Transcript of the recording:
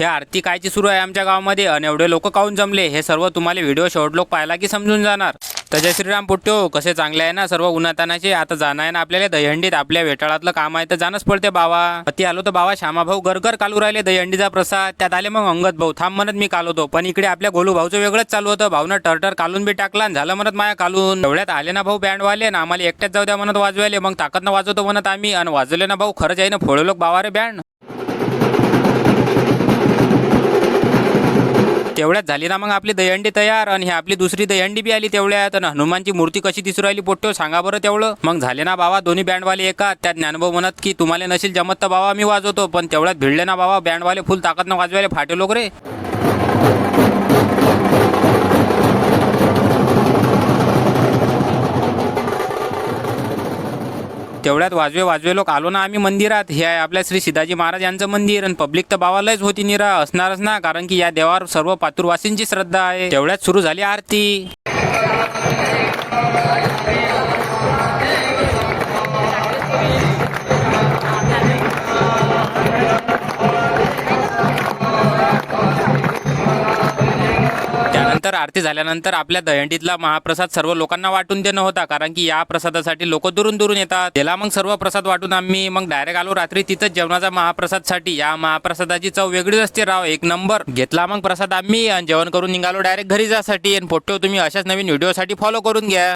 हे आरती कायची सुरू आहे आमच्या गावामध्ये आणि एवढे लोक काऊन जमले हे सर्व तुम्हाला व्हिडिओ शेवट लोक पाहिला की समजून जाणार। तर जय श्रीराम पुट्टो, कसे चांगले आहे ना सर्व उन्हातानाचे। आता जाणं आहे ना आपल्याला दहीहंडीत, आपल्या वेटाळातलं काम आहे तर जाणंच पडते बाबा। अति आलो तर बाबा श्यामा भाऊ गरगर कालू राहिले दहीहंडीचा प्रसाद। त्यात आले मग अंगद भाऊ, थांब म्हणत मी कालवतो, पण इकडे आपल्या गोलू भाऊचं वेगळंच चालू होतं। भाऊनं टरटर कालून बी टाकला आणि झालं म्हणत माया कालून। एवढ्यात आले ना भाऊ बँडवाले ना, आम्हाला एकट्याच जाऊ द्या म्हणत वाजवायले, मग ताकदनं वाजवतो म्हणत आम्ही, आणि वाजवले ना भाऊ खरंच आहे ना फोडलो बाबा रे बँड। तेवढ्यात झाली ना मग आपली दहीहंडी तयार, आणि ही आपली दुसरी दहीहंडी बी आली तेवढ्यात। आणि हनुमानची मूर्ती कशी दिसू राहिली पोट्टो सांगा बरं तेवढं। मग झाले ना बाबा दोन्ही बँडवाले एका। त्यात ज्ञानभाऊ म्हणत की तुम्हाला नशील जमत तर बाबा मी वाजवतो, पण तेवढ्यात भिडले ना बाबा बँडवाले फुल ताकदनं वाजवायला फाटे लोक रे। तेवढ्यात वाजवे लोक आलो ना आम्ही मंदिरात। हे आहे आपल्या श्री सिद्धाजी महाराज यांचं मंदिर, आणि पब्लिक तर बावालाच होती निरा असणारच ना, कारण की या देवावर सर्व पातूरवासींची श्रद्धा आहे। तेवढ्यात सुरू झाली आरती। त्यानंतर आरती झाल्यानंतर आपल्या दहीहंडीतला महाप्रसाद सर्व लोकांना वाटून देणं होता, कारण की या प्रसादासाठी लोक दुरून दुरून येतात। त्याला मग सर्व प्रसाद वाटून आम्ही मग डायरेक्ट आलो रात्री तिथंच जेवणाचा महाप्रसादसाठी। या महाप्रसादाची चव वेगळीच असते राव, एक नंबर। घेतला मग प्रसाद आम्ही आणि जेवण करून निघालो डायरेक्ट घरी जासाठी। आणि फोटो तुम्ही अशाच नवीन व्हिडिओसाठी फॉलो करून घ्या।